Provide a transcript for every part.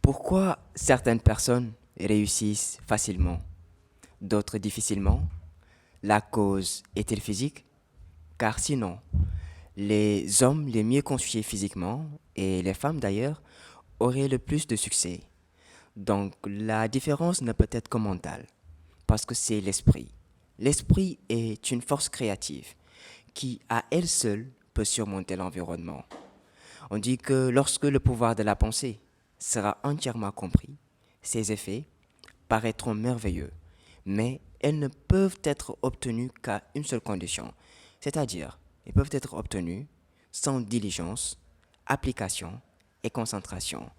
Pourquoi certaines personnes réussissent facilement, d'autres difficilement? La cause est-elle physique? Car sinon, les hommes les mieux constitués physiquement, et les femmes d'ailleurs, auraient le plus de succès. Donc la différence ne peut être que mentale, parce que c'est l'esprit. L'esprit est une force créative qui, à elle seule, peut surmonter l'environnement. On dit que lorsque le pouvoir de la pensée sera entièrement compris, ses effets paraîtront merveilleux, mais elles ne peuvent être obtenues qu'à une seule condition, c'est-à-dire elles peuvent être obtenues sans diligence, application et concentration.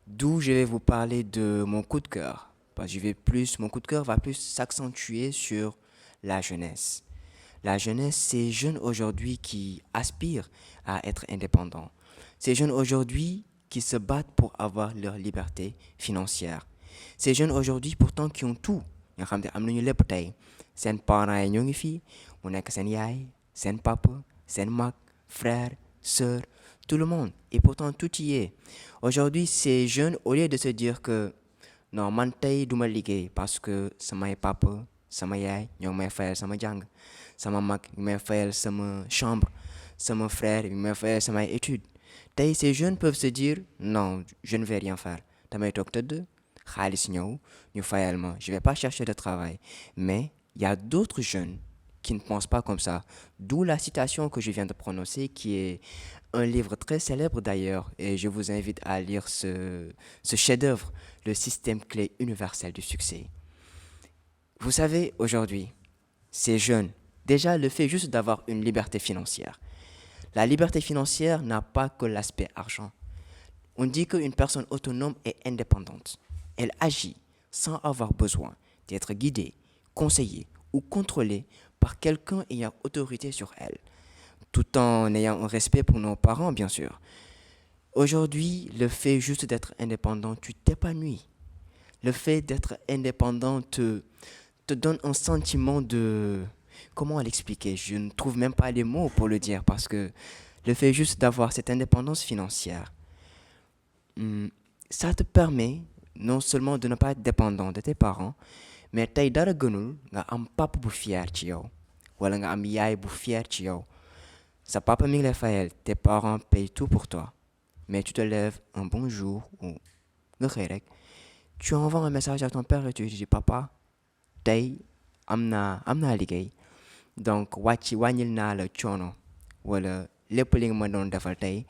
D'où je vais vous parler de mon coup de cœur. Parce que mon coup de cœur va plus s'accentuer sur la jeunesse. La jeunesse, ces jeunes aujourd'hui qui aspirent à être indépendants. Ces jeunes aujourd'hui qui se battent pour avoir leur liberté financière. Ces jeunes aujourd'hui pourtant qui ont tout. Nga xam ne am nañu lépp tey seen parents yi ñoo ngi fii mu nekk seen yaay seen papa seen mag frère sœur tout le monde et pourtant tout y est. Aujourd'hui ces jeunes au lieu de se dire que non man tey duma liggéey parce que samay papa sama yaay ñoo ngi may fayal sama jàng sama mag mi may fayal sama chambre sama frère mi may fayal samay études tey ces jeunes peuvent se dire non je ne vais rien faire damay toog tëdd xaalis ñëw ñu fayal ma je vais pas chercher de travail mais il y a d'autres jeunes qui ne pensent pas comme ça, d'où la citation que je viens de prononcer qui est un livre très célèbre d'ailleurs et je vous invite à lire ce chef-d'œuvre, le système clé universel du succès. Vous savez, aujourd'hui, ces jeunes, déjà le fait juste d'avoir une liberté financière. La liberté financière n'a pas que l'aspect argent. On dit qu'une personne autonome est indépendante. Elle agit sans avoir besoin d'être guidée, conseillée ou contrôlée par quelqu'un ayant autorité sur elle, tout en ayant un respect pour nos parents, bien sûr. Aujourd'hui, le fait juste d'être indépendant, tu t'épanouis. Le fait d'être indépendant te donne un sentiment de... Comment l'expliquer? Je ne trouve même pas les mots pour le dire parce que le fait juste d'avoir cette indépendance financière, hmm, ça te permet non seulement de ne pas être dépendant de tes parents, mais tey dara gënul nga am papa bu fier ci yow wala nga am yaay bu fier ci yow. Sa papa mi ngi lay fayal, tes parents payent tout pour toi, mais tu te lèves un bon jour ou nga xëy rek, tu envoies un message à ton père et tu lui dis papa tey am naa liggéey donc wàññil naa la coono wala lépp li nga ma doon defal tey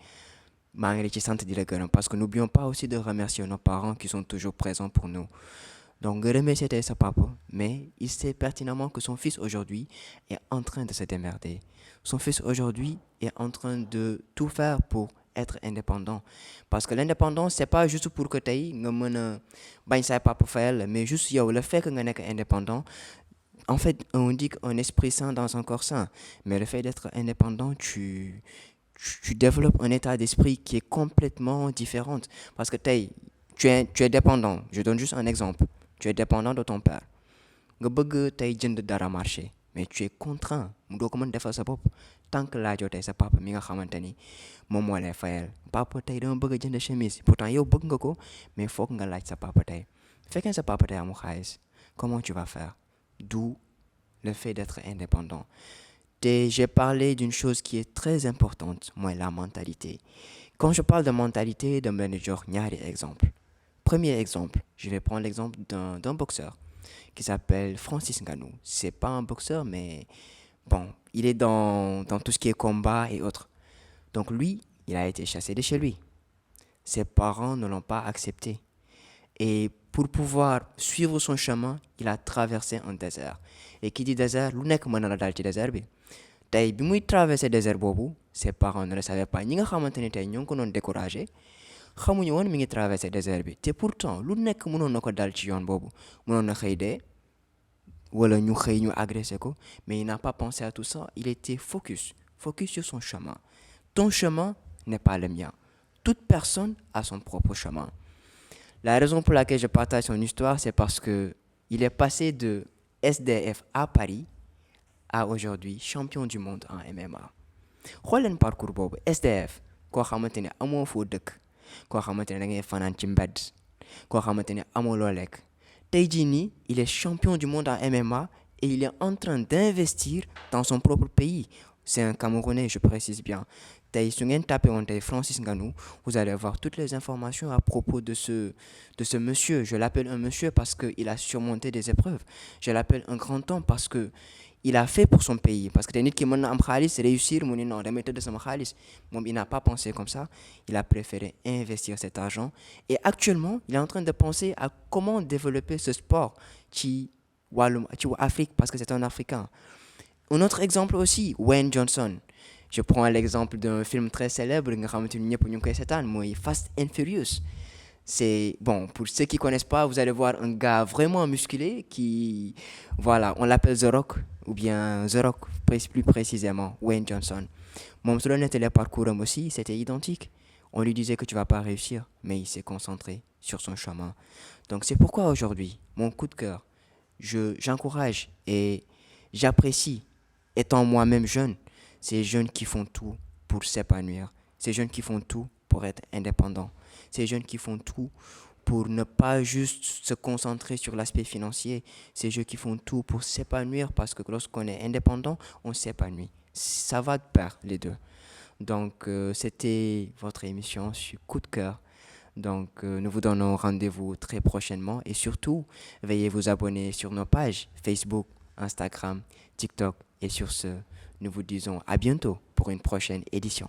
maa ngi la ci sant di la gërëm parce que n'oublions pas aussi de remercier nos parents qui sont toujours présents pour nous. Donc remercier tey sa papa mais il sait pertinemment que son fils aujourd'hui est en train de se démerder. Son fils aujourd'hui est en train de tout faire pour être indépendant parce que l'indépendance c'est pas juste pour que tey nga mën a bañ say papa fayal mais juste yow le fait que nga nekk indépendant. En fait, on dit qu'un esprit sain dans un corps sain. Mais le fait d'être indépendant, tu développes un état d'esprit qui est complètement différent. Parce que tu es dépendant. Je donne juste un exemple. Tu es dépendant de ton père. Nga bëgg tey jënd dara marché. Mais tu es contraint. Mu doo ko mën defal sa bopp. Tant que laajoo tey sa papa mi nga xamante ni moom moo lay fayal. Papa tey dama bëgg a jënd chemise. Pourtant yow bëgg nga ko. Mais foog nga laaj sa papa tey. Fekkee sa papa tey amul xaalis. Comment tu vas faire? D'où le fait d'être indépendant. Et j'ai parlé d'une chose qui est très importante, moi, la mentalité. Quand je parle de mentalité, de manager, il y a des exemples. Premier exemple, je vais prendre l'exemple d'un boxeur qui s'appelle Francis Ngannou. C'est pas un boxeur, mais bon, il est dans tout ce qui est combat et autres. Donc lui, il a été chassé de chez lui. Ses parents ne l'ont pas accepté. Et pour pouvoir suivre son chemin, il a traversé un désert. Et qui dit désert, lu nekk mën na la dal ci désert bi. Tey bi muy traversé désert boobu, ses parents ne le savaient pas. Ñi nga xamante ni tey ñoo ngi ko doon découragé, xamuñu woon mi ngi traversé désert bi. Te pourtant lu nekk mënoon na ko dal ci yoon boobu. Mënoon na xëy dee, wala ñu xëy ñu agressé ko, mais il n'a pas pensé à tout ça. Il était focus sur son chemin. Ton chemin n'est pas le mien. Toute personne a son propre chemin. La raison pour laquelle je partage son histoire, c'est parce que il est passé de SDF à Paris à aujourd'hui champion du monde en MMA. xool leen parcours boobu SDF koo xamante ne amoo foo dëkk koo xamante ne da ngay fanaan ci mbedd koo xamante ne amuloo lekk tey jii nii il est champion du monde en MMA et il est en train d'investir dans son propre pays. C'est un Camerounais, je précise bien. Tey su ngeen tapé woon tey Francis Ngannou, vous allez avoir toutes les informations à propos de ce monsieur. Je l'appelle un monsieur parce qu'il a surmonté des épreuves. Je l'appelle un grand homme parce que il a fait pour son pays. Parce que tey nit ki mën na am xaalis réussir mu ne non damay tëdd sama xaalis moom il n'a pas pensé comme ça. Il a préféré investir cet argent et actuellement il est en train de penser à comment développer ce sport ci Afrique parce que c'est un Africain. Un autre exemple aussi, Wayne Johnson. Je prends l'exemple d'un film très célèbre nga xamante ni ñëpp ñu ngi koy seetaan mooy Fast and Furious. C'est bon, pour ceux qui connaissent pas, vous allez voir un gars vraiment musclé qui, voilà, on l'appelle The Rock ou bien The Rock plus précisément, Wayne Johnson. Moom su la nettalee parcours am aussi, c'était identique. On lui disait que tu vas pas réussir, mais il s'est concentré sur son chemin. Donc c'est pourquoi aujourd'hui, mon coup de cœur, j'encourage et j'apprécie, étant moi-même jeune, ces jeunes qui font tout pour s'épanouir, ces jeunes qui font tout pour être indépendants, ces jeunes qui font tout pour ne pas juste se concentrer sur l'aspect financier, ces jeunes qui font tout pour s'épanouir parce que lorsqu'on est indépendant, on s'épanouit. Ça va de pair, les deux. Donc, c'était votre émission sur Coup de cœur. Donc, nous vous donnons rendez-vous très prochainement et surtout, veuillez vous abonner sur nos pages Facebook, Instagram, TikTok. Et sur ce, nous vous disons à bientôt pour une prochaine édition.